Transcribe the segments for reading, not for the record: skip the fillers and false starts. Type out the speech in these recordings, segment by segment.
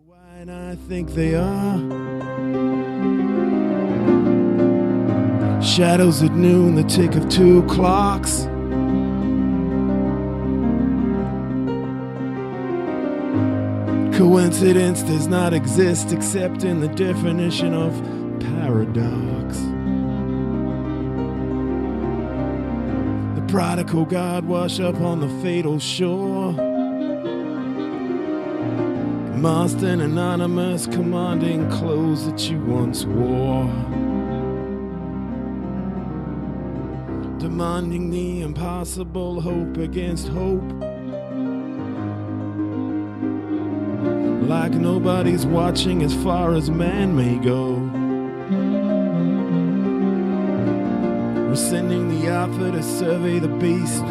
Why, and I think they are shadows at noon, the tick of 2 clocks. Coincidence does not exist except in the definition of paradox. The prodigal God wash up on the fatal shore. Masked and anonymous, commanding clothes that you once wore. Demanding the impossible, hope against hope. Like nobody's watching as far as man may go. We're sending the alpha to survey the beast.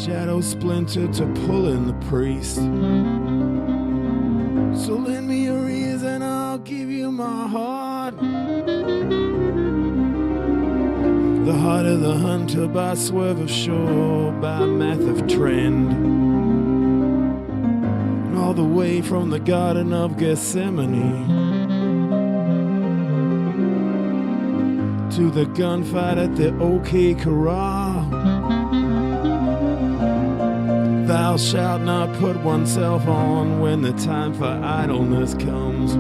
Shadow splinter to pull in the priest. So lend me your ears and I'll give you my heart. The heart of the hunter by swerve of shore, by math of trend. All the way from the Garden of Gethsemane to the gunfight at the OK Corral. Thou shalt not put oneself on when the time for idleness comes.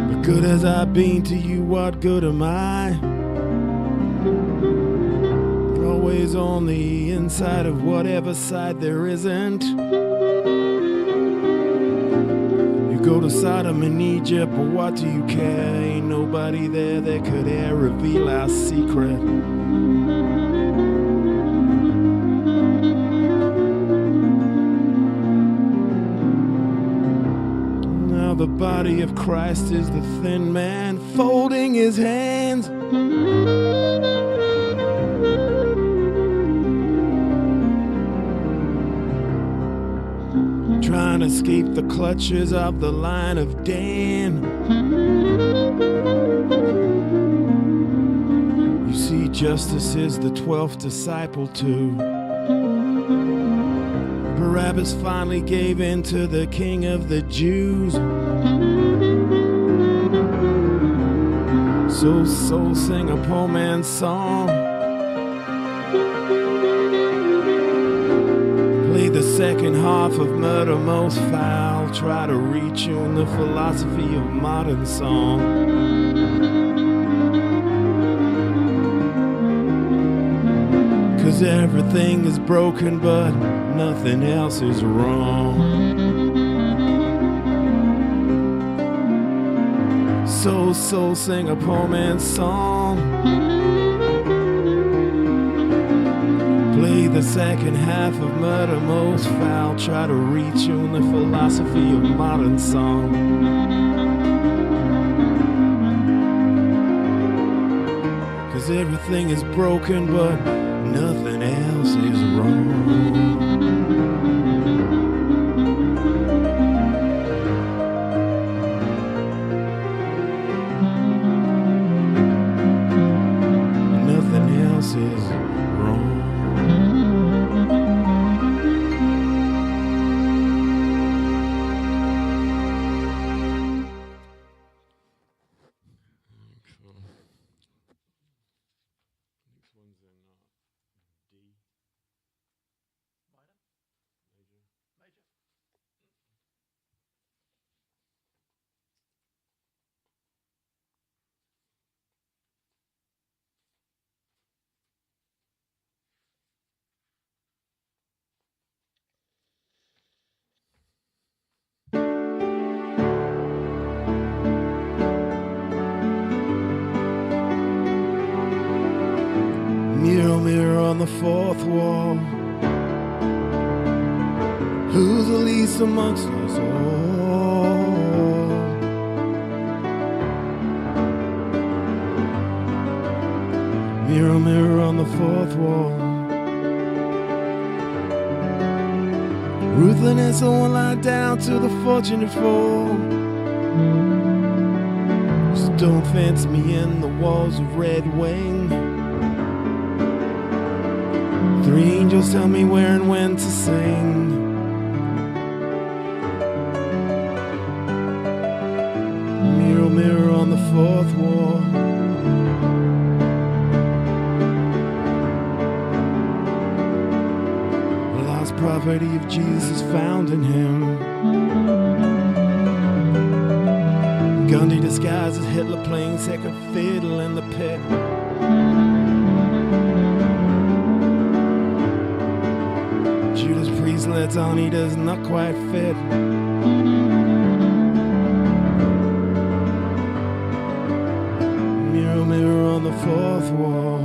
But good as I've been to you, what good am I? Always on the inside of whatever side there isn't. Go to Sodom in Egypt, but what do you care? Ain't nobody there that could e'er reveal our secret. Now the body of Christ is the thin man folding his hands. Trying to escape the clutches of the line of Dan. You see, justice is the 12th disciple too. Barabbas finally gave in to the king of the Jews. So soul sing a poor man's song. Play the second half of Murder Most Foul. Try to retune the philosophy of modern song. Cause everything is broken but nothing else is wrong. So soul sing a poor man's song. Play the second half of Murder Most Foul. Try to retune the philosophy of modern song. Cause everything is broken but nothing else is wrong. Nothing else is wrong. Mirror, mirror on the fourth wall, who's the least amongst us all? Mirror, mirror on the fourth wall, ruthlessness won't lie down to the fortunate fall. Don't fence me in the walls of Red Wing. 3 angels tell me where and when to sing. Mirror, mirror on the 4th wall. The lost property of Jesus is found in him. Gandhi disguised as Hitler playing second fiddle in the pit. Judas Priest lets on he does not quite fit. Mirror, mirror on the 4th wall.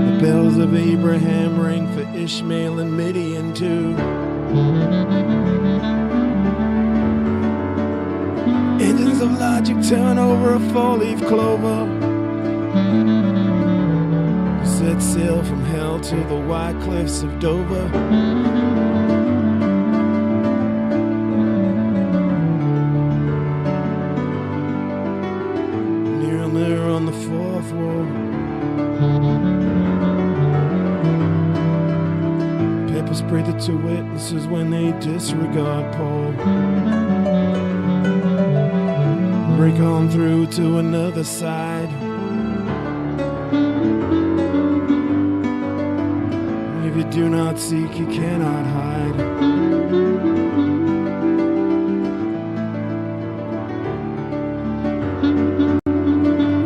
The bells of Abraham ring for Ishmael and Midian too. Engines of logic turn over a 4-leaf clover. Set sail from hell to the white cliffs of Dover. Mirror, mirror on the 4th wall. Pepper spray the 2 witnesses when they disregard Paul. Break on through to another side. If you do not seek, you cannot hide.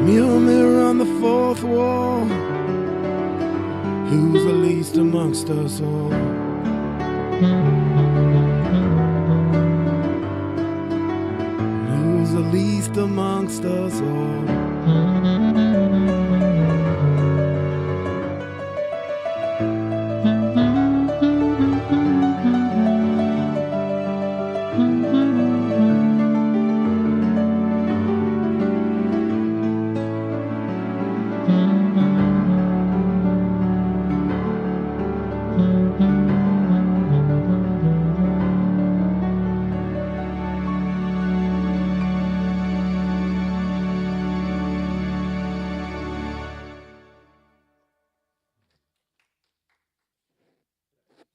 Mirror, mirror on the 4th wall. Who's the least amongst us all? The least amongst us all.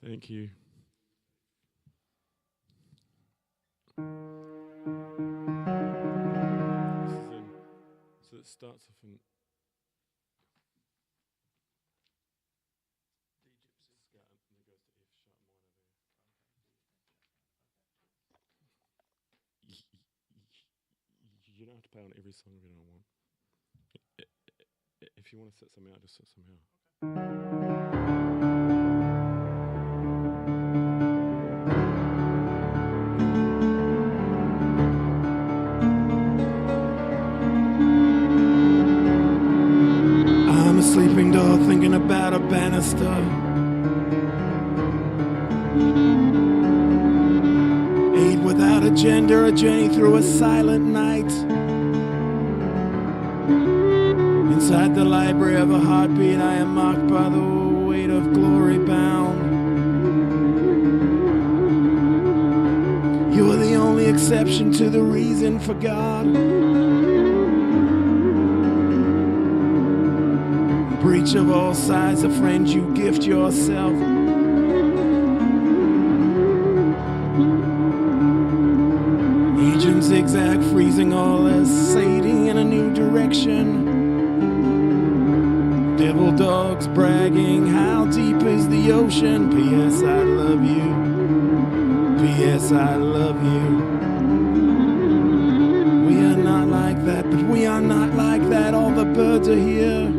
Thank you. So it starts off in you don't have to play on every song if you don't want. If you want to set something out, just set something out. I'm a sleeping dog thinking about a banister. Aid without agenda, a journey through a silent night. Inside the library of a heartbeat, I am marked by the weight of glory bound. You are the only exception to the reason for God. Breach of all sides, a friend you gift yourself. Agent zigzag, freezing all as sating in a new direction. Devil dogs bragging, how deep is the ocean? P.S. I love you. P.S. I love you. We are not like that, but we are not like that. All the birds are here.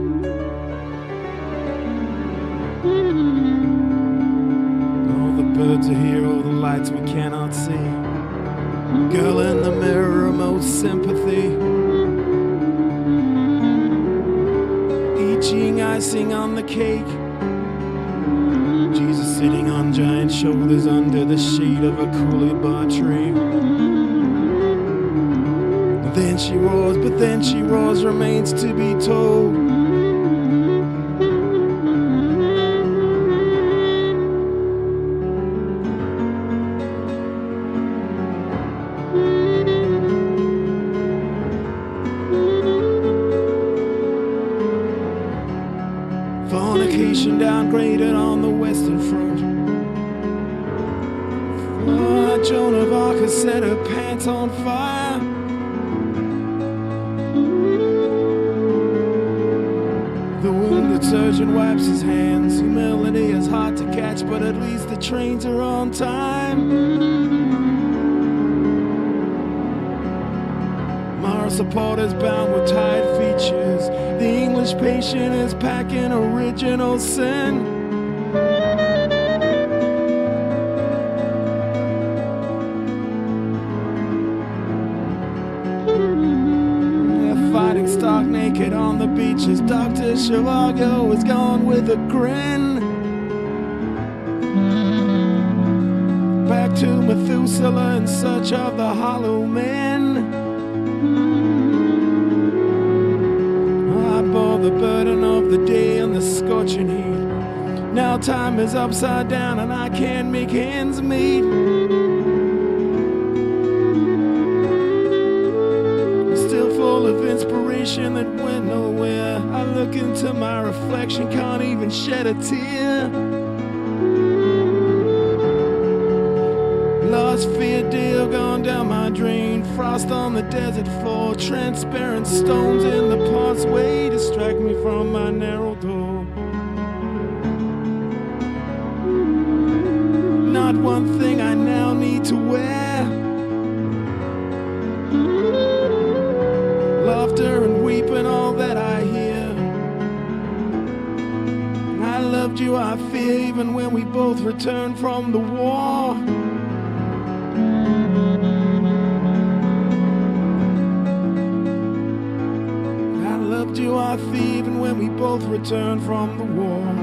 All the birds are here, all the lights we cannot see. Girl in the mirror, most sympathy. Eating icing on the cake. Jesus sitting on giant shoulders under the shade of a coolibah tree. Then she roars, but then she roars, remains to be told. Civilization downgraded on the Western Front. Joan of Arc has set her pants on fire. The wounded surgeon wipes his hands. Humility is hard to catch, but at least the trains are on time. Moral support is bound with tired features. The English patient is packing original sin. Stark naked on the beaches. Dr. Zhivago is gone with a grin. Back to Methuselah in search of the hollow men. I bore the burden of the day and the scorching heat. Now time is upside down and I can't make ends meet. Of inspiration that went nowhere. I look into my reflection, can't even shed a tear. Lost fear deal gone down my drain. Frost on the desert floor. Transparent stones in the pathway distract me from my narrow door. Not one thing I now need to wear. Laughter and weeping, all that I hear. I loved you, I fear, even when we both returned from the war. I loved you, I fear, even when we both returned from the war.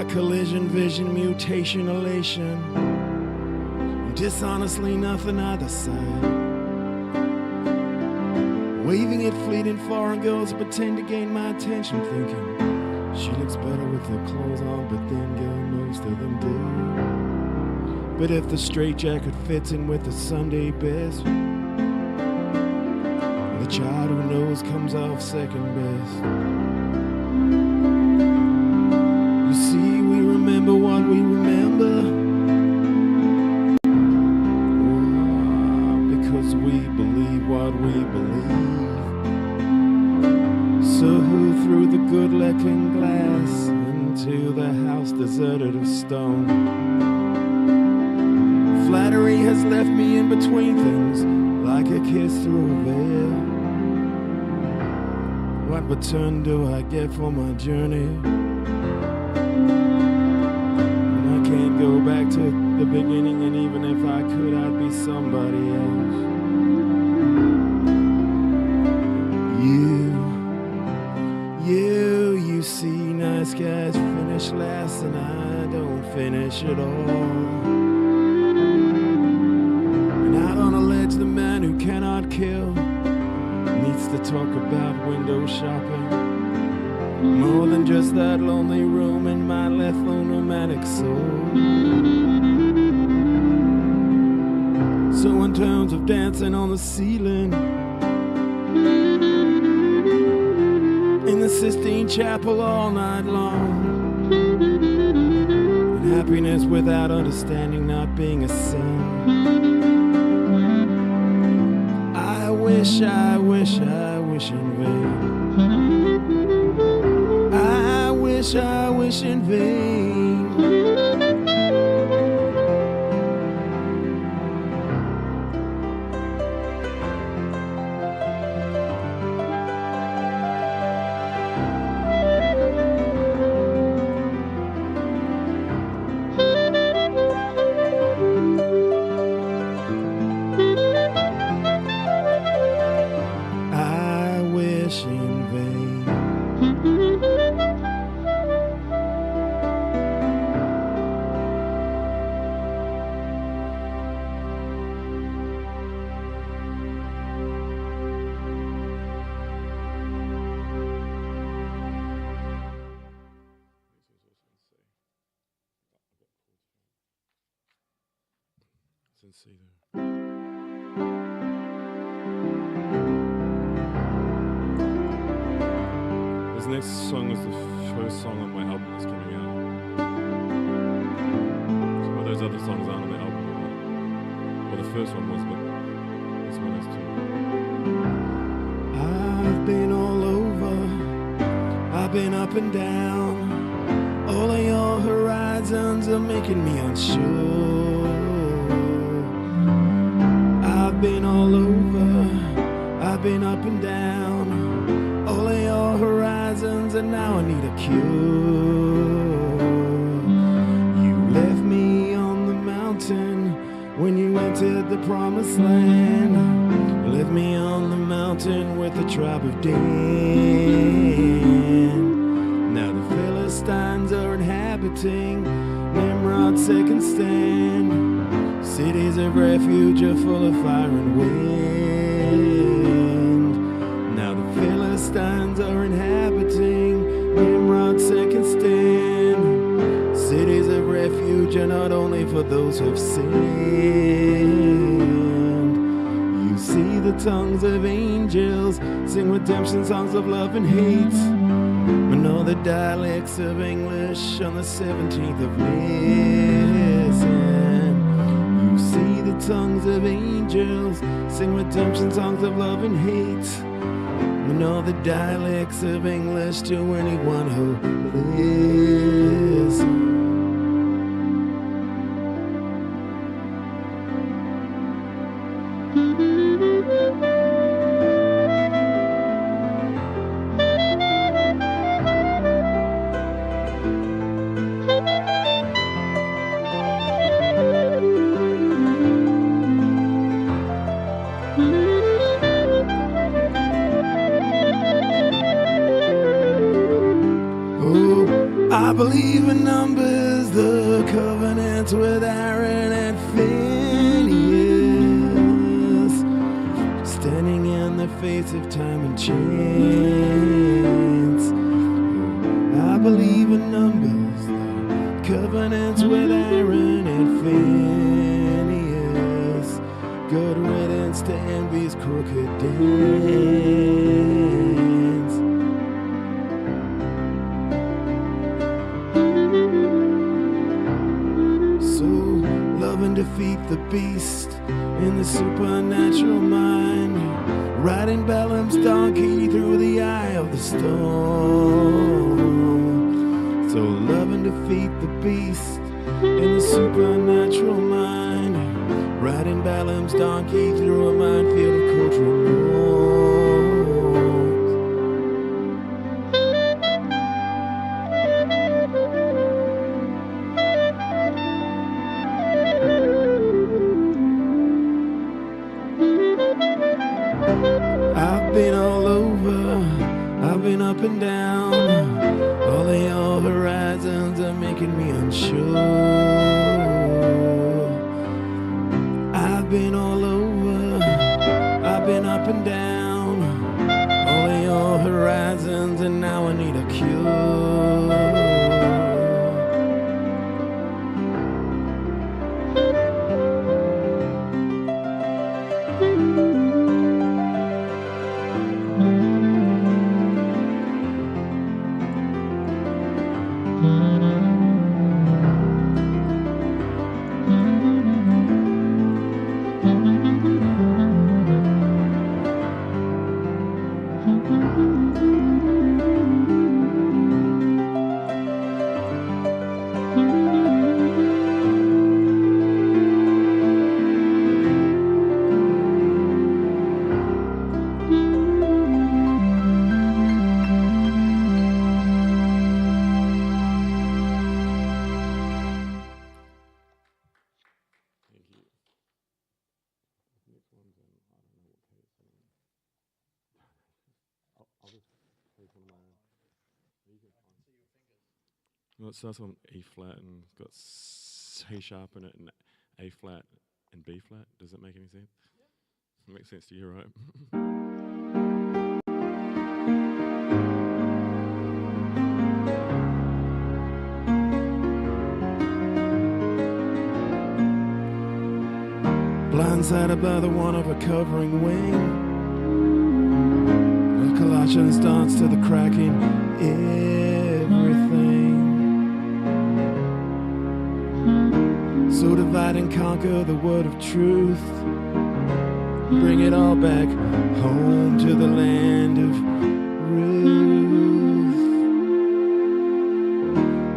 Collision, vision, mutation, elation, and dishonestly nothing either side. Waving at fleeting foreign girls, pretend to gain my attention, thinking she looks better with her clothes on, but then girl, most of them do. But if the straitjacket fits in with the Sunday best, the child who knows comes off second best. You see, we remember what we remember, because we believe what we believe. So who threw the good-looking glass into the house deserted of stone? Flattery has left me in between things, like a kiss through a veil. What return do I get for my journey? Go back to the beginning, and even if I could, I'd be somebody else. You see nice guys finish last, and I don't finish at all. And out on a ledge, the man who cannot kill needs to talk about window shopping. More than just that lonely room in my letho-nomadic soul. So in terms of dancing on the ceiling in the Sistine Chapel all night long, and happiness without understanding not being a sin, I win. wish in vain. I wish in vain. See there. This next song is the first song on my album that's coming out. Some of those other songs aren't on the album. Well, the first one was, but this one is too. I've been all over. I've been up and down. All of your horizons are making me unsure. I've been all over, I've been up and down, all of your horizons, and now I need a cure. You left me on the mountain when you entered the promised land. You left me on the mountain with the tribe of Dan. Now the Philistines are inhabiting Nimrod's second stand. Cities of refuge are full of fire and wind. Now the Philistines are inhabiting Nimrod's second stand. Cities of refuge are not only for those who have sinned. You see the tongues of angels sing redemption songs of love and hate. And all the dialects of English on the 17th of Nisan. See the tongues of angels sing redemption songs of love and hate, and all the dialects of English to anyone who listens. I believe in numbers, the covenants with Aaron and Phineas, standing in the face of time and chance. I believe in numbers, the covenants with Aaron and Phineas, good riddance to envy's crooked dance. Defeat the beast in the supernatural mind, riding Balaam's donkey through the eye of the storm. So love and defeat the beast in the supernatural mind, riding Balaam's donkey through a minefield of cultural norms. I've been all over, I've been up and down, all of your horizons are making me unsure. I've been all over, I've been up and down, all of your horizons, and now I need a cure. ones, and I don't know what key it's in. I'll just take one of my own. You can find. Well, it starts on E flat and it's got C sharp in it and A flat and B flat. Does that make any sense? Yeah. It makes sense to you, right? Blindsided by the one of a covering wing, the Colossians dance to the cracking everything. So divide and conquer the word of truth, bring it all back home to the land of Ruth.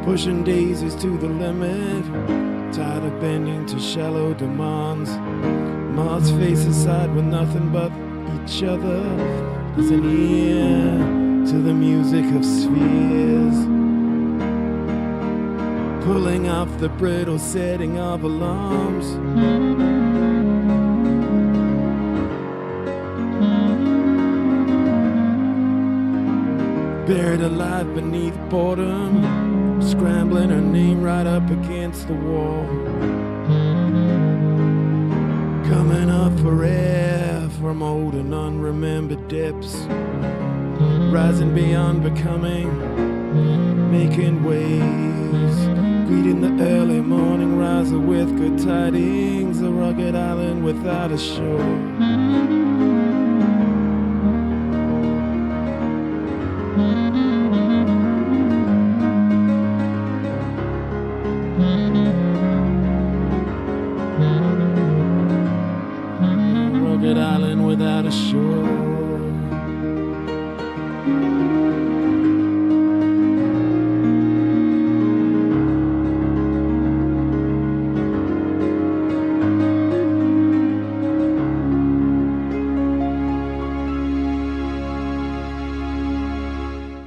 Pushing daisies to the limit, tired of bending to shallow demands. Mars face aside with nothing but each other as an ear to the music of spheres. Pulling off the brittle setting of alarms. Buried alive beneath boredom, scrambling her name right up against the wall. Coming up for air from old and unremembered depths, rising beyond becoming, making waves, greeting the early morning riser with good tidings, a rugged island without a shore. Island without a shore.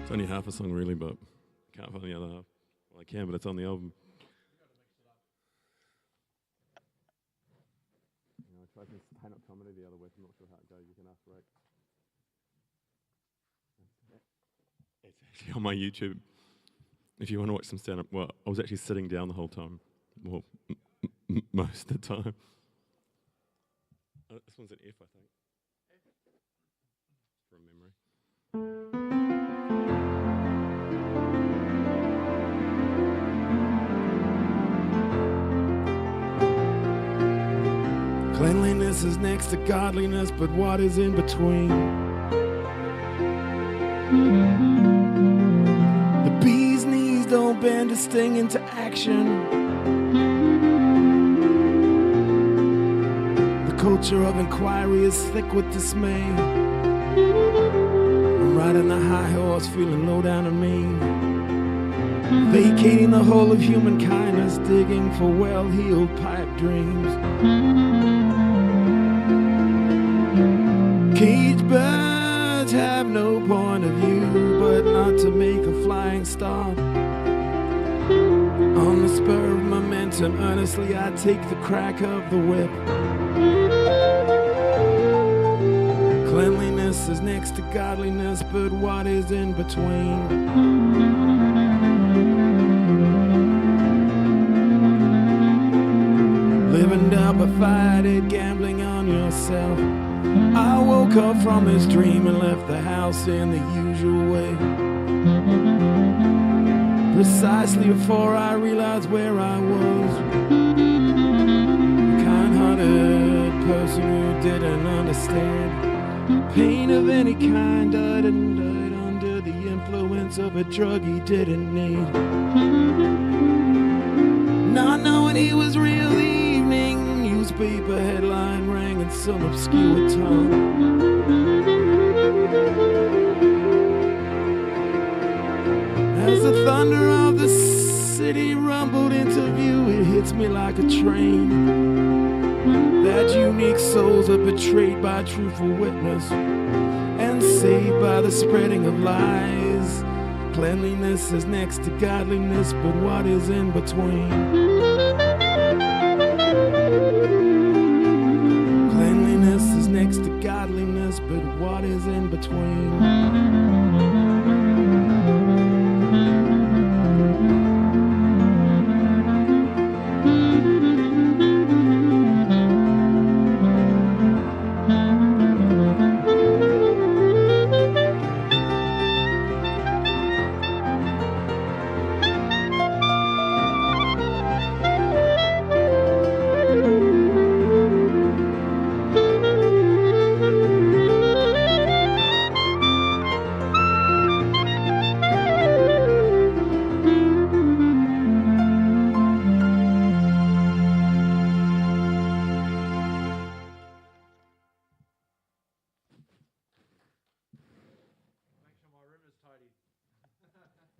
It's only half a song really, but can't find the other half. Well, I can, but it's on the album. I tried some stand-up comedy the other week. I'm not sure how it goes. You can ask Rick. It's actually on my YouTube. If you want to watch some stand-up, well, I was actually sitting down the whole time. Well, most of the time. This one's an F, I think. From memory. Cleanliness is next to godliness, but what is in between? The bee's knees don't bend to sting into action. The culture of inquiry is thick with dismay. I'm riding the high horse, feeling low down and mean, vacating the whole of human kindness, digging for well-heeled pipe dreams. Caged birds have no point of view but not to make a flying start. On the spur of momentum, earnestly I take the crack of the whip. Cleanliness is next to godliness, but what is in between? Living up a fight, gambling on yourself. I woke up from this dream and left the house in the usual way, precisely before I realized where I was. A kind-hearted person who didn't understand pain of any kind, died under the influence of a drug he didn't need. Not knowing he was real, the evening newspaper headline rang in some obscure tongue. As the thunder of the city rumbled into view, it hits me like a train that unique souls are betrayed by truthful witness and saved by the spreading of lies. Cleanliness is next to godliness, but what is in between? Cleanliness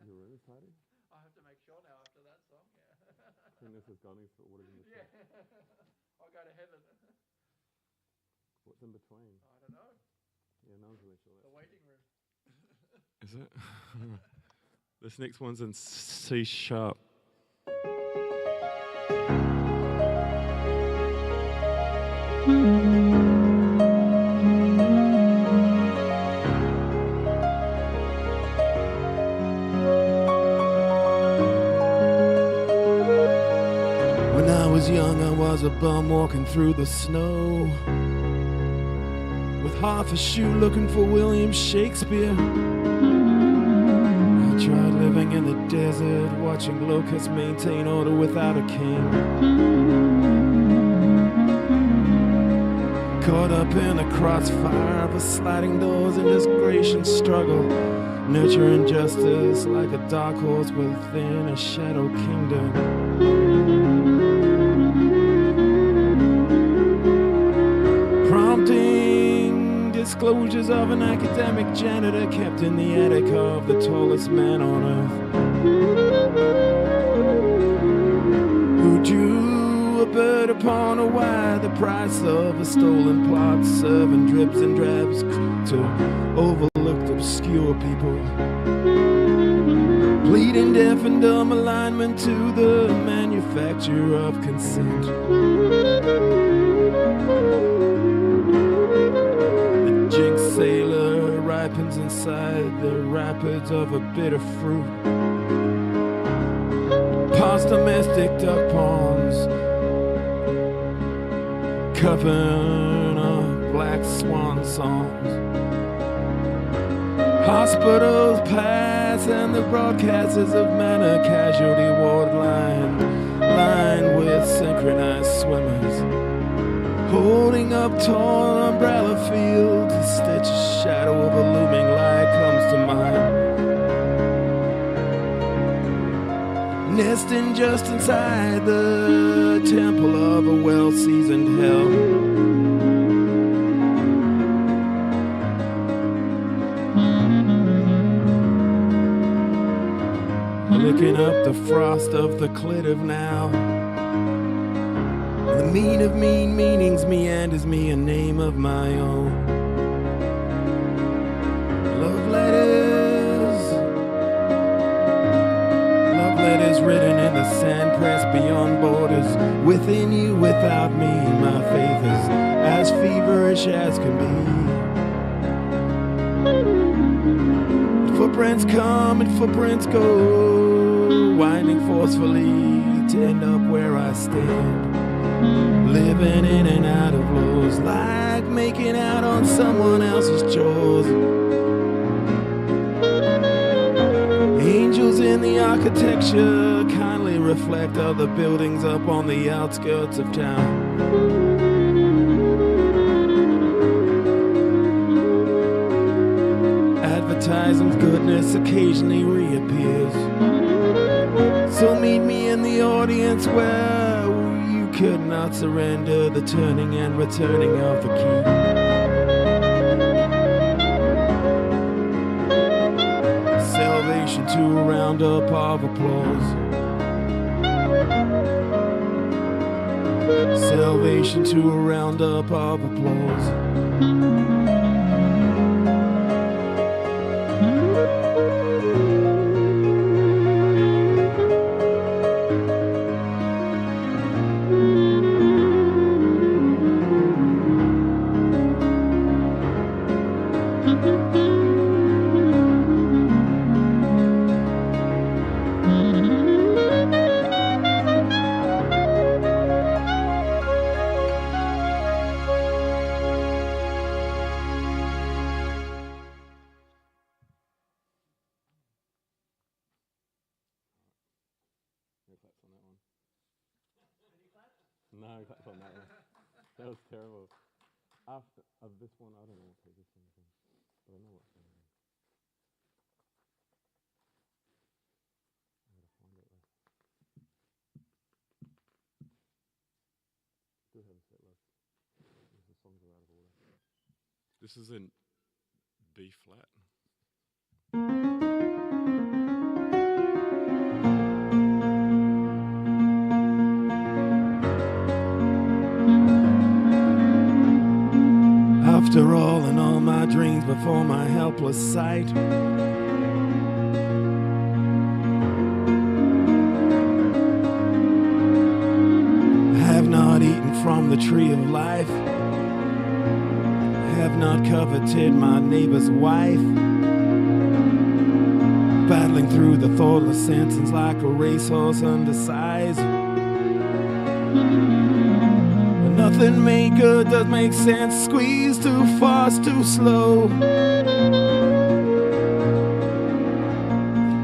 Your room is tidy? I have to make sure now after that song, yeah. Cleanness is godliness, but what is in between? Yeah. I'll go to heaven. What's in between? I don't know. Yeah, no one's really sure. The waiting room. Is it? This next one's in C sharp. When I was young, I was a bum walking through the snow, with half a shoe looking for William Shakespeare. I tried living in the desert, watching locusts maintain order without a king. Caught up in the crossfire of a sliding doors and disgrace struggle, nurturing justice like a dark horse within a shadow kingdom. Prompting disclosures of an academic janitor kept in the attic of the tallest man on earth, who drew a bird upon a wire, the price of a stolen plot, serving drips and drabs to overlooked obscure people, pleading deaf and dumb alignment to the manufacture of consent. The jinx sailor ripens inside the rapids of a bitter fruit, past domestic duck ponds, cupping of black swan songs. Hospitals pass and the broadcasters of manor casualty ward lined with synchronized swimmers, holding up torn umbrella fields. A stitch shadow of a looming light comes to mind, nesting just inside the temple of a well-seasoned hell. Licking up the frost of the clit of now. The mean of mean meanings meanders me a name of my own. Love letters written in the sand, pressed beyond borders. Within you, without me, my faith is as feverish as can be. Footprints come and footprints go, winding forcefully to end up where I stand. Living in and out of laws, like making out on someone else's chores. Angels in the architecture kindly reflect other buildings up on the outskirts of town. Advertising goodness occasionally reappears, so meet me in the audience where you could not surrender the turning and returning of the key. Salvation to a roundup of applause. Salvation to a roundup of applause. No, that's on that one. That was terrible. After this one, I don't know what take this thing from, but I know what song it is. I gotta find it though. Do have a set list. The songs are out of order. This is in B flat. After all and all my dreams before my helpless sight, have not eaten from the tree of life, have not coveted my neighbor's wife, battling through the thoughtless sentence like a racehorse undersized. Nothing made good does make sense, squeeze too fast, too slow.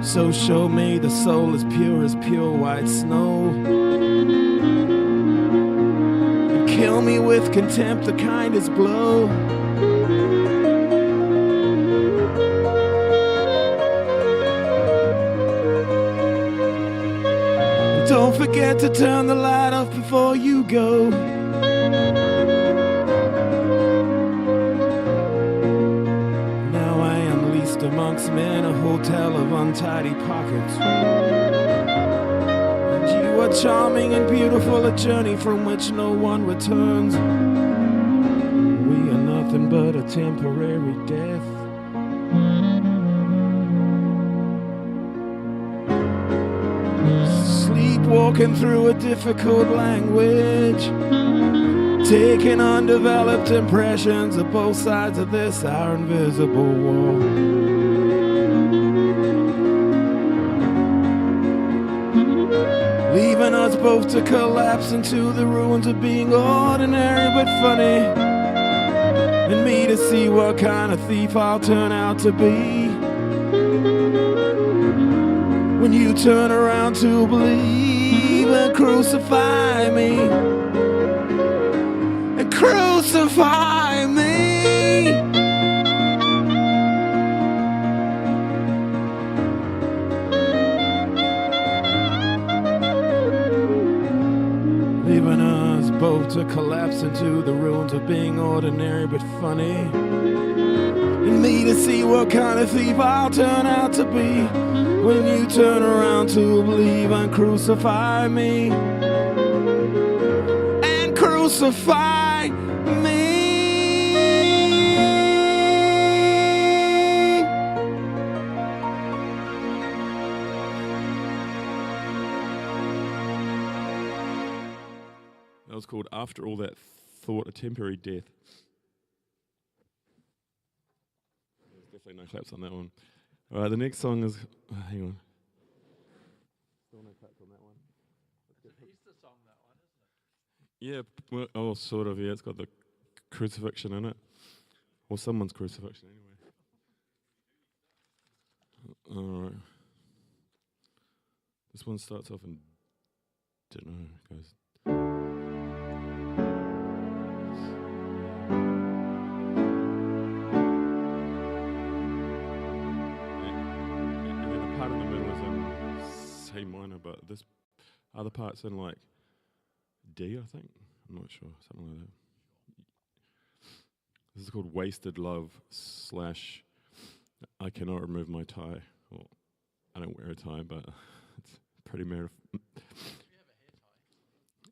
So show me the soul as pure white snow, and kill me with contempt, the kindest blow. And don't forget to turn the light off before you go. Amongst men, a hotel of untidy pockets. And you are charming and beautiful, a journey from which no one returns. We are nothing but a temporary death. Sleepwalking through a difficult language, taking undeveloped impressions of both sides of this, our invisible wall. Leaving us both to collapse into the ruins of being ordinary but funny, and me to see what kind of thief I'll turn out to be when you turn around to believe and crucify me, and crucify me. Leaving us both to collapse into the ruins of being ordinary but funny, and me to see what kind of thief I'll turn out to be when you turn around to believe and crucify me, and crucify me. That was called After All That Thought, a Temporary Death. There's definitely no claps on that one. All right, the next song is... hang on. Still no claps on that one. It's an Easter song, that one, isn't it? Yeah, well, oh, sort of, yeah. It's got the crucifixion in it. Or someone's crucifixion, anyway. All right. This one starts off in... don't know, goes... C minor, but this other part's in like D, I think. I'm not sure, something like that. This is called Wasted Love / I Cannot Remove My Tie. Well, I don't wear a tie, but it's pretty You have a hair tie.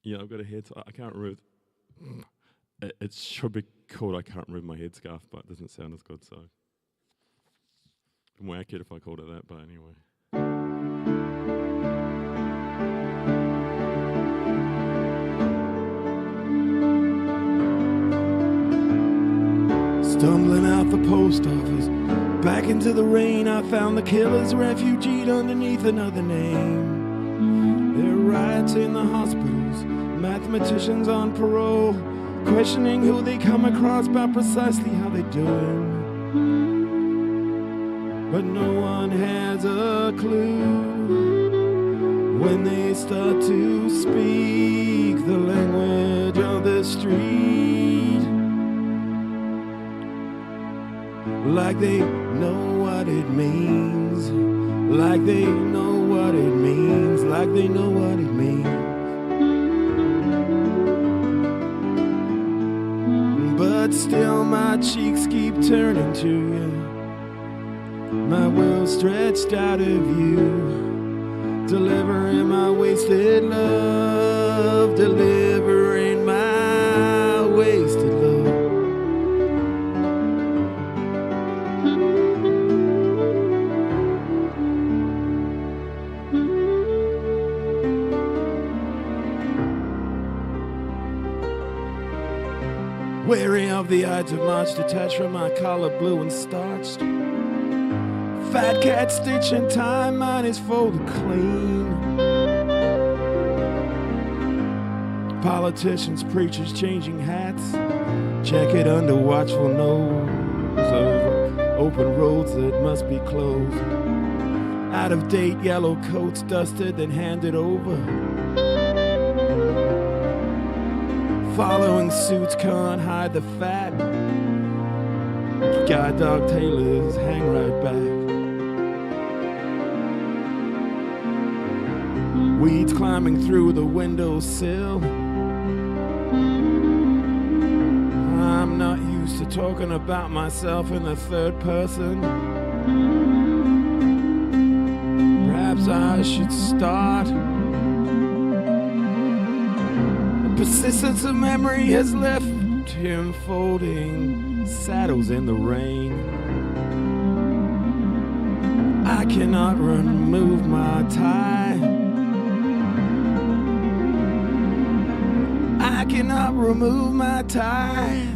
Yeah, I've got a hair tie. I can't remove. It should be called I Can't Remove My Headscarf, but it doesn't sound as good, so I'm more accurate if I called it that, but anyway. Stumbling out the post office, back into the rain, I found the killers refugeed underneath another name. There are riots in the hospitals, mathematicians on parole, questioning who they come across about precisely how they're doing. But no one has a clue when they start to speak the language of the street. Like they know what it means, like they know what it means, like they know what it means. But still my cheeks keep turning to you, my will stretched out of you, delivering my wasted love, delivering my wasted love. Memory of the Ides of March detached from my collar, blue and starched. Fat cat stitch in time, mine is folded clean. Politicians, preachers changing hats. Check it under watchful nose of open roads that must be closed. Out of date yellow coats dusted then handed over. Following suits can't hide the fat. Guide dog tailors hang right back. Weeds climbing through the windowsill. I'm not used to talking about myself in the third person. Perhaps I should start. The persistence of memory has left him folding saddles in the rain. I cannot remove my tie. I cannot remove my tie.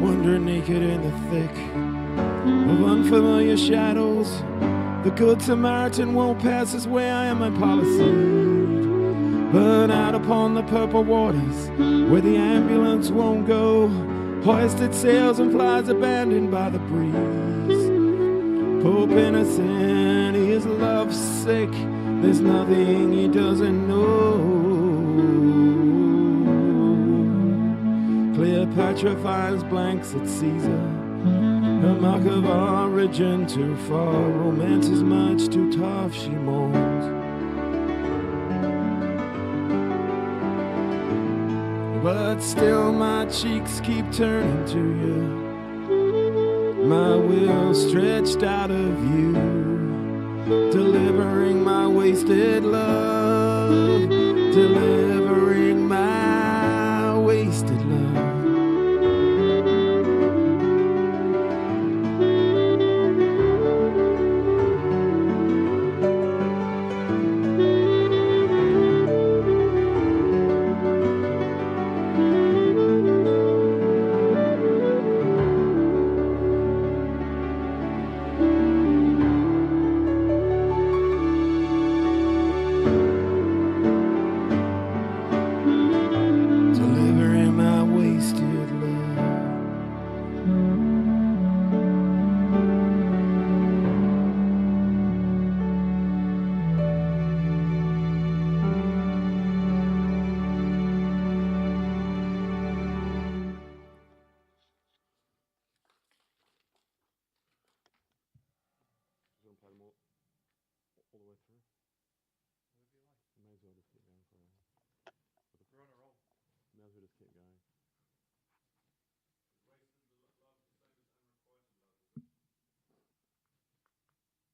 Wander naked in the thick of unfamiliar shadows. The good Samaritan won't pass his way, I am my policy. Burn out upon the purple waters where the ambulance won't go. Hoisted sails and flies abandoned by the breeze. Pope innocent, he is love sick. There's nothing he doesn't know. Cleopatra finds blanks at Caesar. Her mark of origin too far. Romance is much too tough, she moans. But still my cheeks keep turning to you. My will stretched out of you, delivering my wasted love, delivering my wasted love.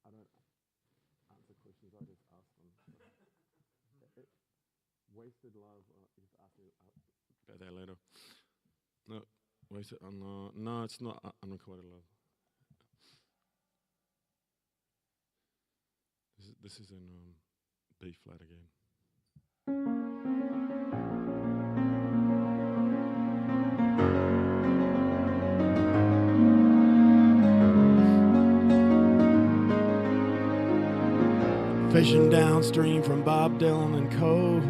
I don't answer questions, I just ask them. Wasted love, just ask me about that later. No, wasted, no, it's not unrequited love. This is in B flat again. Fishing downstream from Bob Dylan and Co.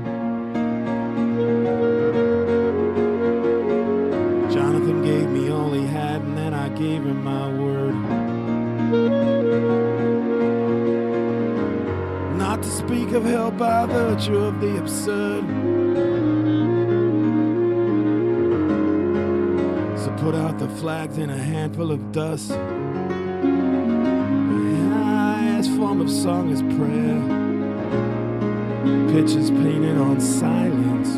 Jonathan gave me all he had, and then I gave him my word. Not to speak of hell by virtue of the absurd. So put out the flags in a handful of dust. Form of song is prayer. Pictures painted on silence.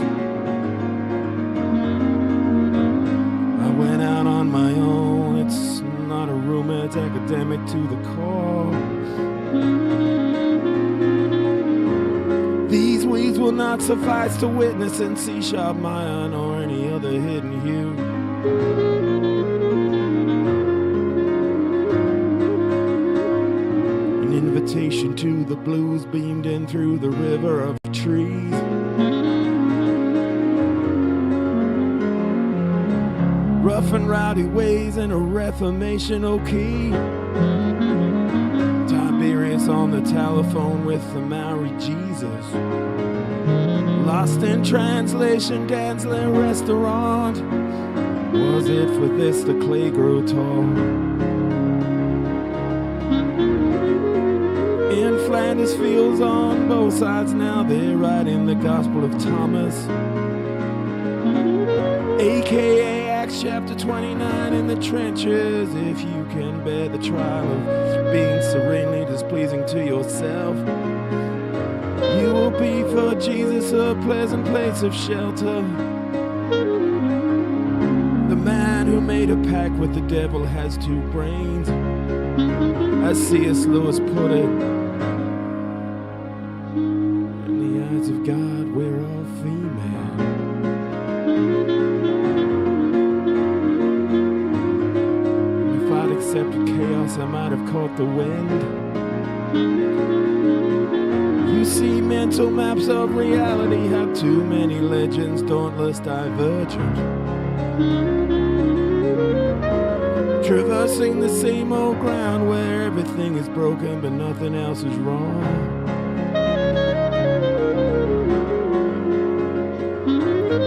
I went out on my own. It's not a rumor, it's academic to the core. These weeds will will not suffice to witness in C-sharp, Mayan, or any other hidden hue. An invitation to the blues beamed in through the river of trees. Rough and rowdy ways in a reformational key. Tiberius on the telephone with the Maori Jesus. Lost in translation, dazzling restaurant. Was it for this the clay grew tall? In Flanders fields on both sides now, they're writing the Gospel of Thomas, aka Acts chapter 29 in the trenches. If you can bear the trial of being serenely displeasing to yourself, you will be for Jesus a pleasant place of shelter. The man who made a pact with the devil has two brains, as C.S. Lewis put it. In the eyes of God, we're all female. If I'd accepted chaos, I might have caught the wind. You see, mental maps of reality have too many legends, dauntless, divergent, traversing the same old ground where everything is broken but nothing else is wrong.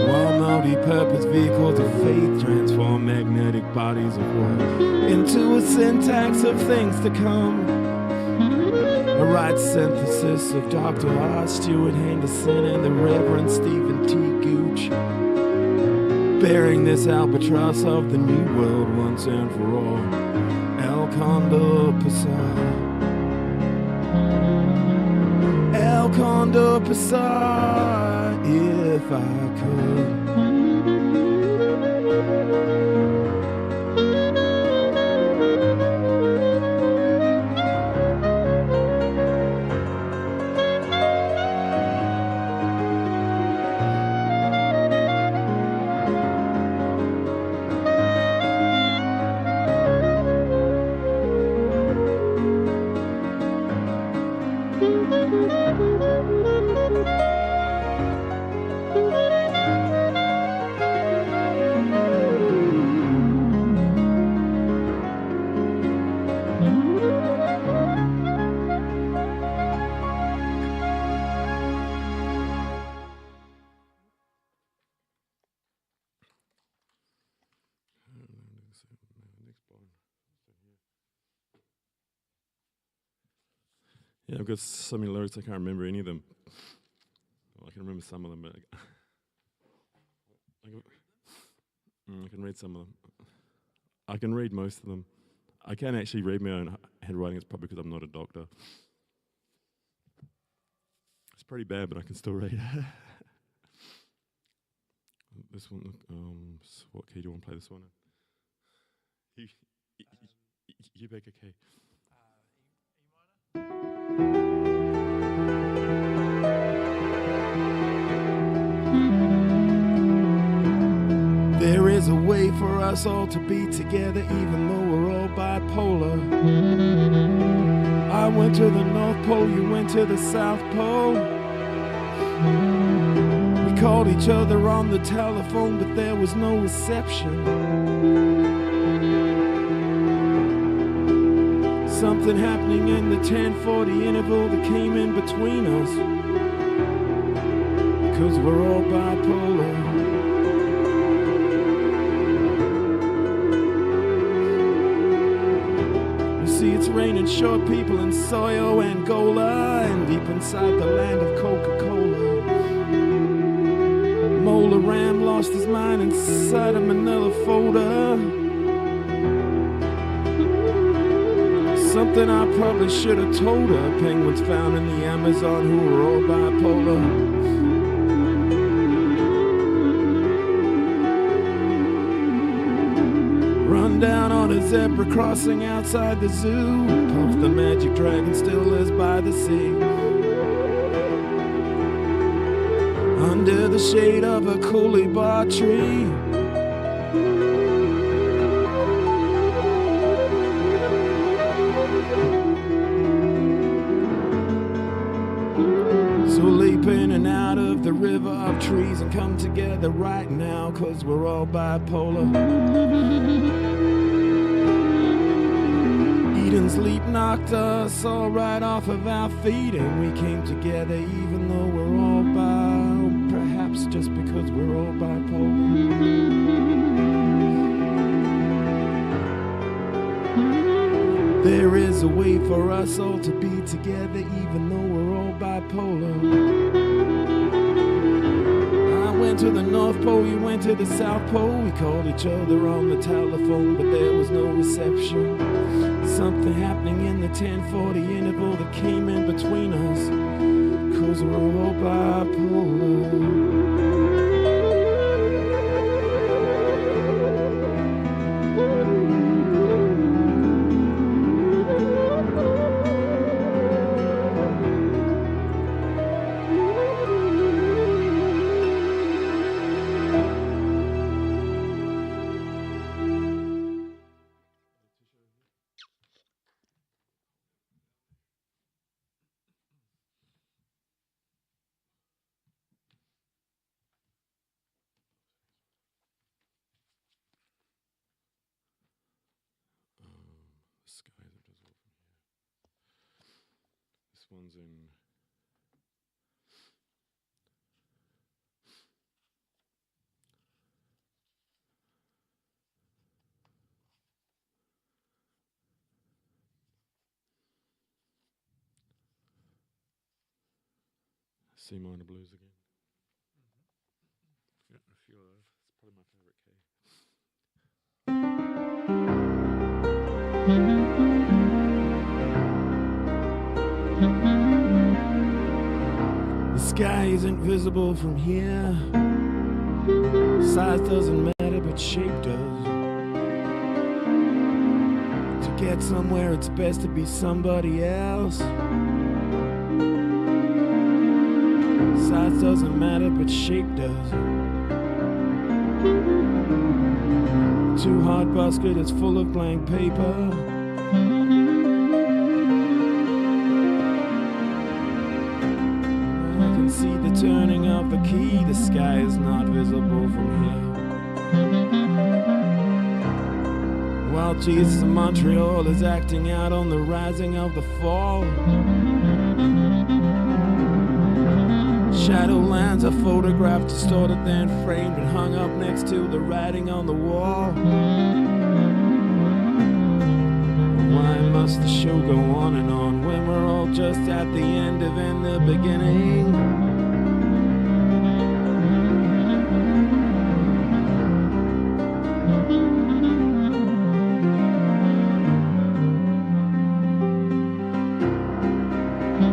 While multi-purpose vehicles of faith transform magnetic bodies of work into a syntax of things to come. A right synthesis of Dr. R. Stewart Henderson and the Reverend Stephen T. Gooch, bearing this albatross of the new world once and for all. El Condor Passar, El Condor Passar, if I could. Yeah, I've got so many lyrics I can't remember any of them. Well, I can remember some of them, but I can read some of them. I can read most of them. I can actually read my own handwriting. It's probably because I'm not a doctor. It's pretty bad, but I can still read. This one, what key do you want to play this one in? You pick a key. There is a way for us all to be together, even though we're all bipolar. I went to the North Pole, you went to the South Pole. We called each other on the telephone, but there was no reception. Something happening in the 10:40 interval that came in between us, because we're all bipolar. You see, it's raining short people in Soyo, Angola, and deep inside the land of Coca-Cola. Mola Ram lost his mind inside a manila folder. Something I probably should have told her. Penguins found in the Amazon who were all bipolar. Run down on a zebra crossing outside the zoo. Puff the magic dragon still lives by the sea. under the shade of a coulee bar tree. So leap in and out of the river of trees and come together right now, 'cause we're all bipolar. Eden's leap knocked us all right off of our feet, and we came together even though we're all perhaps just because we're all bipolar. There is a way for us all to be together even though we're all bipolar. I went to the North Pole, you went to the South Pole. We called each other on the telephone, but there was no reception. Something happening in the 1040 interval that came in between us, 'cause we're all bipolar. Skies are just off from here. This one's in C minor blues again. Yeah, a few of those. It's probably my favorite key. The sky isn't visible from here. Size doesn't matter, but shape does. To get somewhere, it's best to be somebody else. Size doesn't matter, but shape does. Too hard basket is full of blank paper. I can see the turning of the key. The sky is not visible from here. While Jesus in Montreal is acting out on the rising of the fall. Shadow lines are photographed, distorted, then framed and hung up next to the writing on the wall. Why must the show go on and on when we're all just at the end of in the beginning?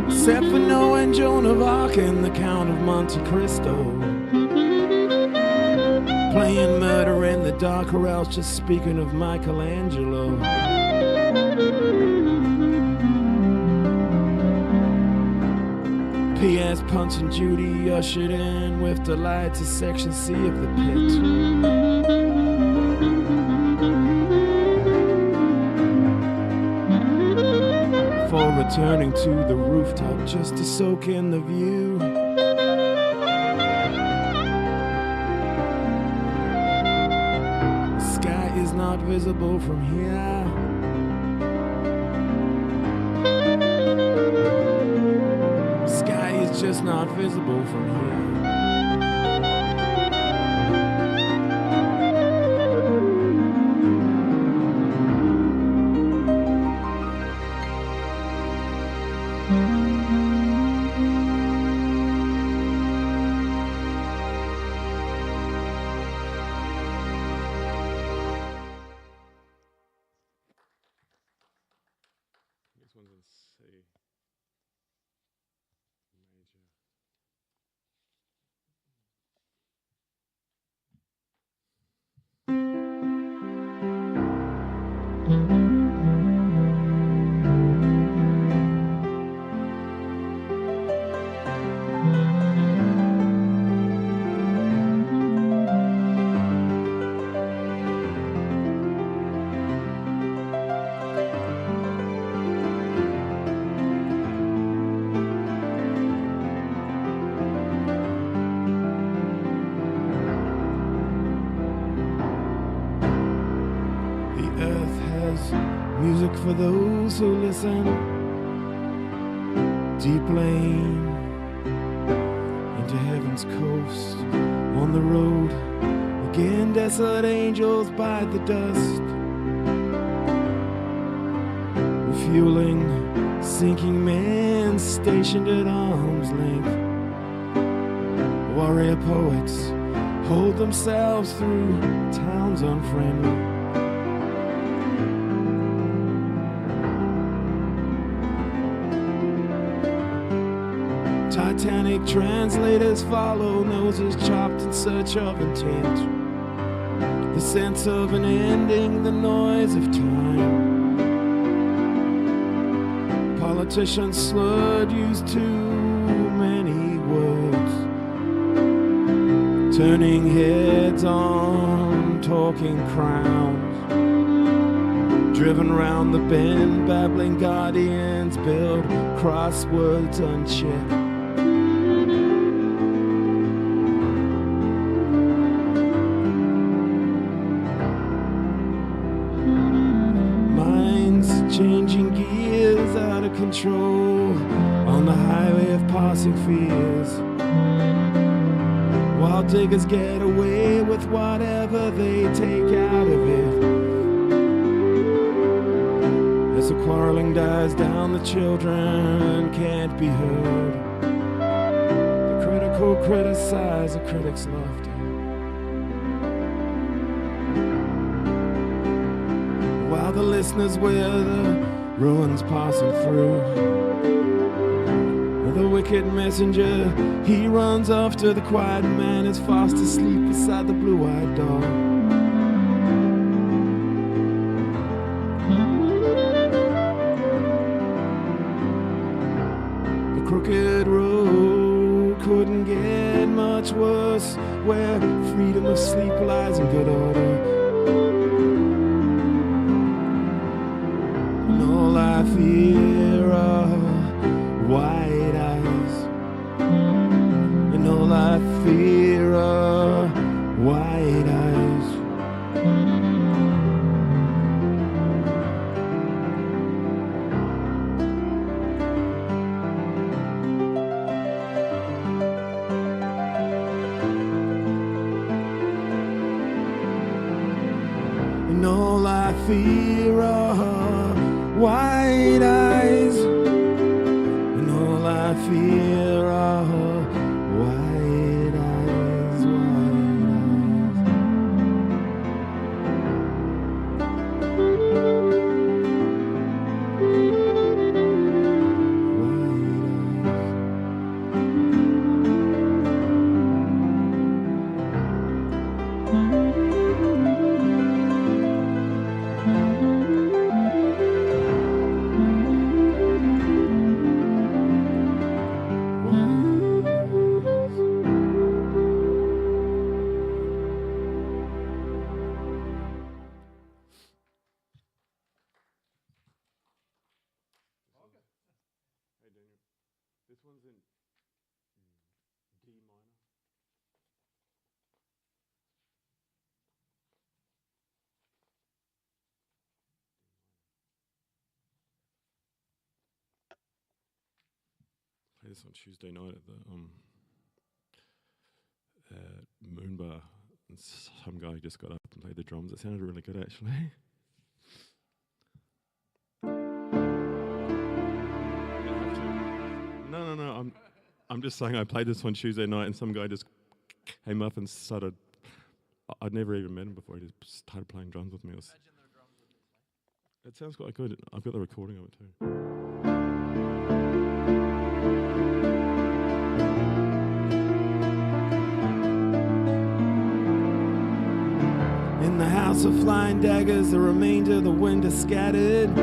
Except for Noah and Joan of Arc and the Count of Monte Cristo, playing murder in the dark, or else just speaking of Michelangelo. P.S. Punch and Judy ushered in with delight to Section C of the pit. For returning to the rooftop just to soak in the view. The sky is not visible from here. The sky is just not visible from here. This one's in C major. earth has music for those who listen. Deep lane into heaven's coast. On the road, again desolate angels bite the dust. Refueling sinking men stationed at arm's length. Warrior poets hold themselves through towns unfriendly. Titanic translators follow, noses chopped in search of intent. The sense of an ending, the noise of time. Politicians slurred, use too many words. Turning heads on talking crowns. Driven round the bend, babbling guardians build crosswords unchecked. Changing gears out of control on the highway of passing fears. While diggers get away with whatever they take out of it. As the quarreling dies down, the children can't be heard. The critical criticize the critic's laughter. While the listeners wear the ruins passing through. The wicked messenger, he runs after the quiet man is fast asleep beside the blue-eyed dog. The crooked road couldn't get much worse, where freedom of sleep lies in good order. I fear are white eyes, and all I fear are white eyes. And all I fear are white eyes, and all I fear are white eyes, white This one's in D minor. Play this on Tuesday night at the Moon Bar, and some guy just got up and played the drums. It sounded really good, actually. No. I'm just saying I played this on Tuesday night, and some guy just came up and started. I'd never even met him before. He just started playing drums with me. It sounds quite good. I've got the recording of it too. In the house of flying daggers, the remainder of the wind is scattered.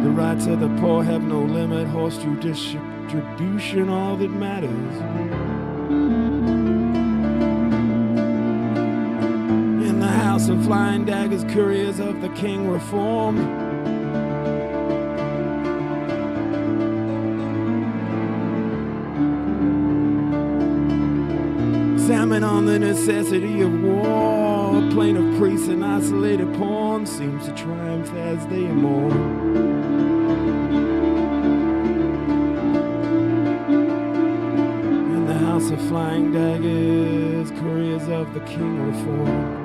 The rights of the poor have no limit, horse distribution, all that matters. In the house of flying daggers, couriers of the king reformed. jamming on the necessity of war. A plane of priests and isolated porn seems to triumph as they mourn. In the house of flying daggers, couriers of the king reform.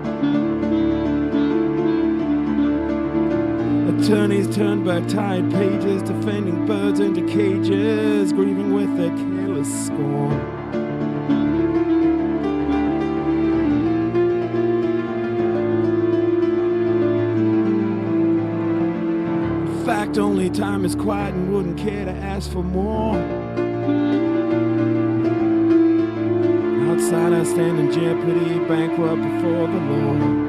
Attorneys turn back tired pages, defending birds into cages, grieving with their careless scorn. In fact, only time is quiet and wouldn't care to ask for more. Outside I stand in jeopardy, bankrupt before the Lord.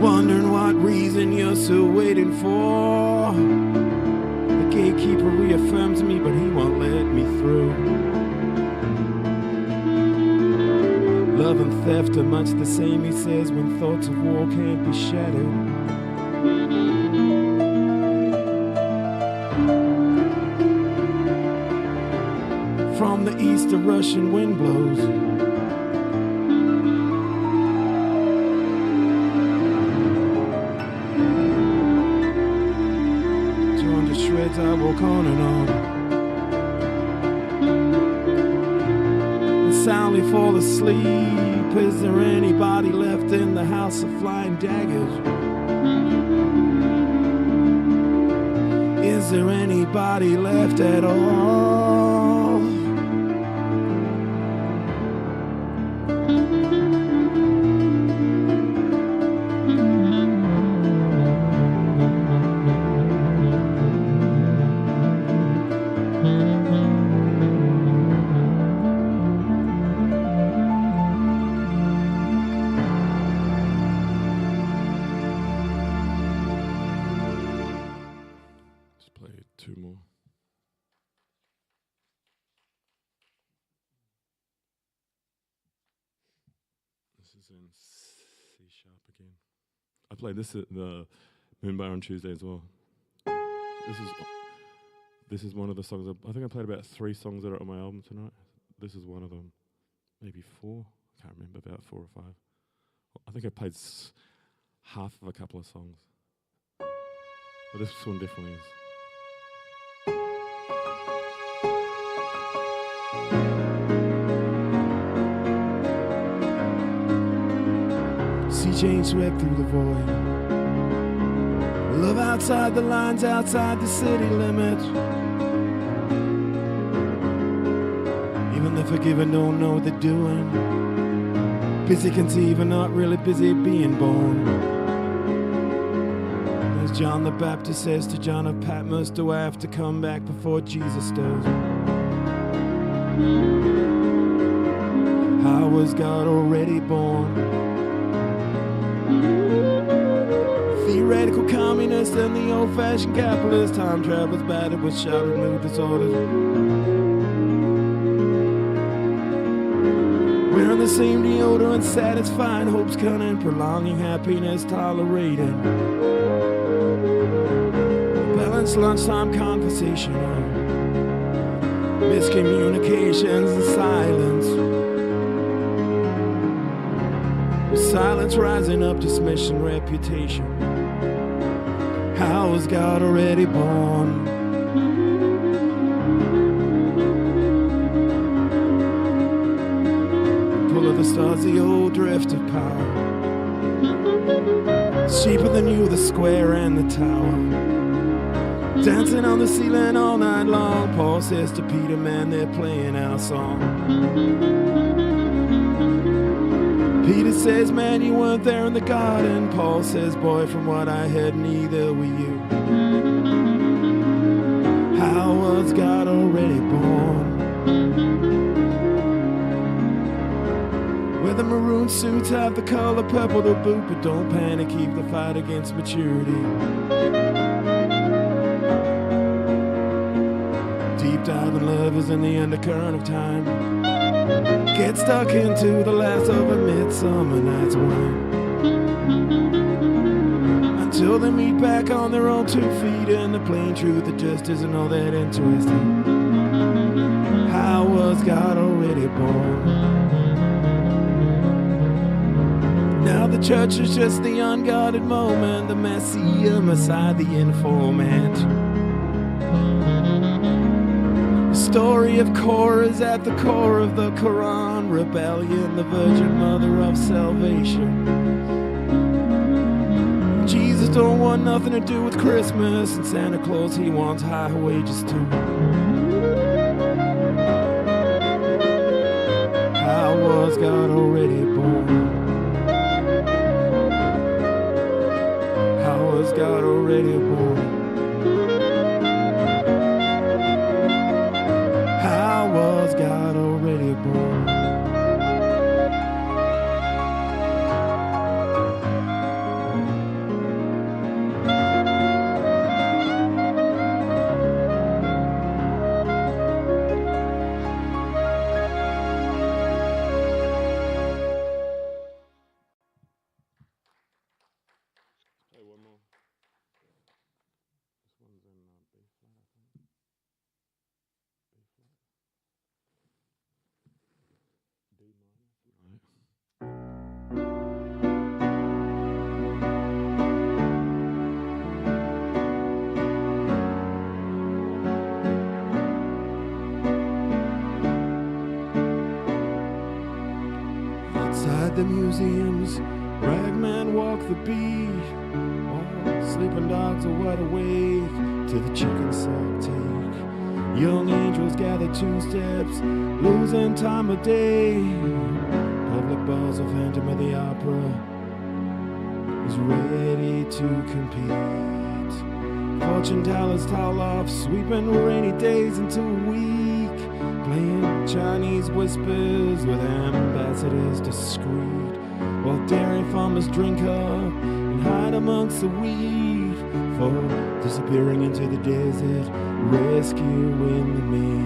Wondering what reason you're still waiting for. The gatekeeper reaffirms me, but he won't let me through. Love and theft are much the same, he says, when thoughts of war can't be shattered. From the east a Russian wind blows. I walk on and on, and soundly fall asleep. Is there anybody left in the house of flying daggers? Is there anybody left at all? Two more. This is in C sharp again. I played this at the Moonbar on Tuesday as well. This is one of the songs. I think I played about 3 songs that are on my album tonight. This is one of them, maybe 4. I can't remember, about 4 or 5. I think I played half of a couple of songs, but this one definitely is. Sea change swept through the void. Love outside the lines, outside the city limits. Even the forgiven don't know what they're doing. Busy conceiving, not really busy being born. As John the Baptist says to John of Patmos, do I have to come back before Jesus does? How was God already born? Theoretical communist and the old-fashioned capitalist, time travelers battered with shouted mood disorders. Wearing the same deodorant, satisfying hopes, cunning, prolonging happiness, tolerating balanced lunchtime conversation, miscommunications and silence. Silence rising up to smashing reputation. How was God already born? Pull of the stars, the old drift of power. Cheaper than you, the square and the tower. Dancing on the ceiling all night long. Paul says to Peter, man, they're playing our song. Peter says, man, you weren't there in the garden. Paul says, boy, from what I heard, neither were you. How was God already born? Where the maroon suits have the color purple to boot, but don't panic, keep the fight against maturity. Deep diving love is in the undercurrent of time. Get stuck into the last of a midsummer night's wine. Until they meet back on their own 2 feet in the plain truth, the just isn't all that interesting. How was God already born? Now the church is just the unguarded moment, the messiah, Messiah, the informant. The story of Korah is at the core of the Quran, rebellion, the Virgin Mother of salvation. Jesus don't want nothing to do with Christmas, and Santa Claus, he wants high wages too. How was God already born? How was God already born? How was God already born? Play one more. This one's in B flat, I think. B flat. D minor. Right. Outside the museums, ragmen walk the beat, while sleeping dogs are wide awake to the chicken sack take. Young angels gather 2 steps, losing time of day. Public balls of Phantom of the Opera is ready to compete. Fortune tellers towel off, sweeping rainy days into a week, playing Chinese whispers with ambassadors discreet, while dairy farmers drink up and hide amongst the wheat, for disappearing into the desert, rescuing the man.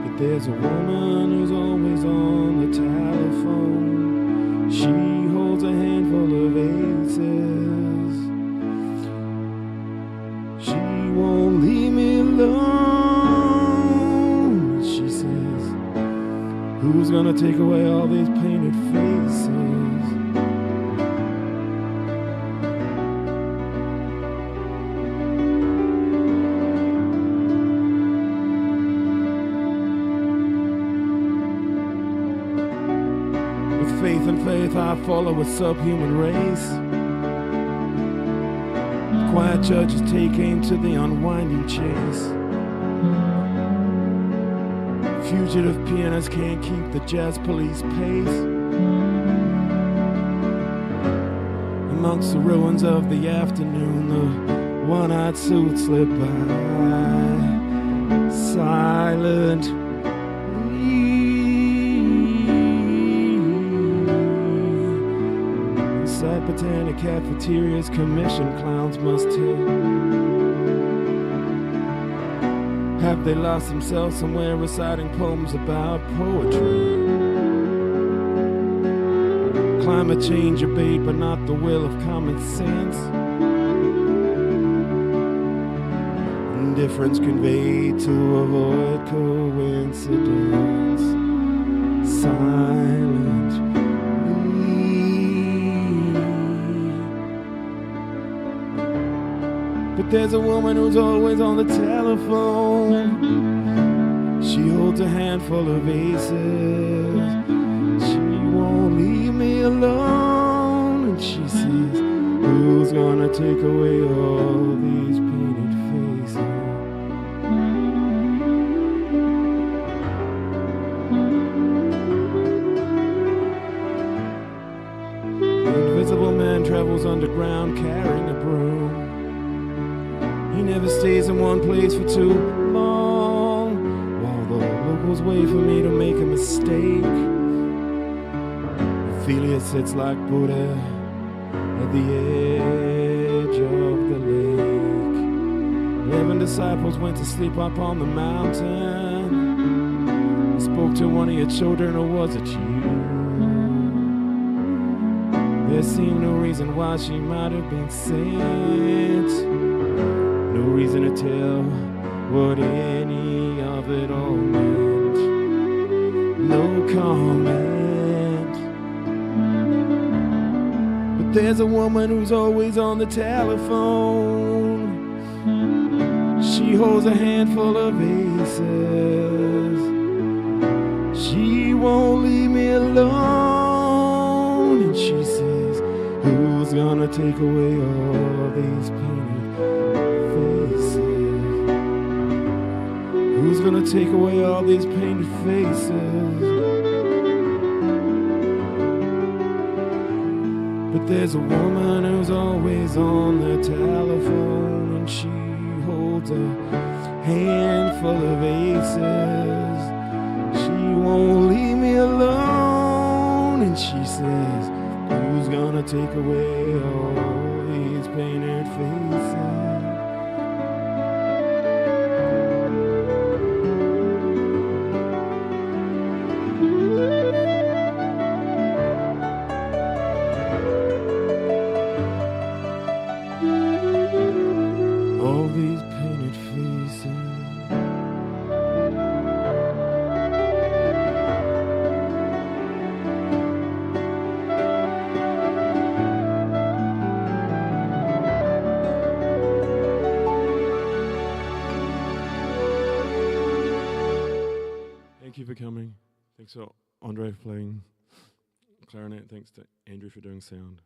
But there's a woman who's always on the telephone. She holds a handful of aces. She won't leave me alone, she says. Who's gonna take away all these painted faces? With faith and faith I follow a subhuman race. Quiet churches take aim to the unwinding chase. Fugitive pianists can't keep the jazz police pace. Amongst the ruins of the afternoon, the one-eyed suit slip by, silent. Inside botanic cafeterias, commission clowns must tell. Have they lost themselves somewhere reciting poems about poetry? Climate change obeyed, but not the will of common sense. Indifference conveyed to avoid coincidence. Silently. But there's a woman who's always on the telephone. She holds a handful of aces. She won't leave me alone. And she says, who's gonna take away all these painted faces? The invisible man travels underground carrying a broom. He never stays in one place for too long, while the locals wait for me to make a mistake. Ophelia sits like Buddha at the edge of the lake. 11 disciples went to sleep up on the mountain. I spoke to one of your children, or was it you? There seemed no reason why she might have been sent. No reason to tell what any of it all meant. No comment. But there's a woman who's always on the telephone. She holds a handful of aces. She won't leave me alone. And she says, who's gonna take away all these painted faces? Who's gonna take away all these painted faces? But there's a woman who's always on the telephone, and she holds a handful of aces. She won't leave me alone, and she says, who's gonna take away all these painted faces? All these painted faces. Thank you for coming. Thanks to Andre for playing clarinet. Thanks to Andrew for doing sound.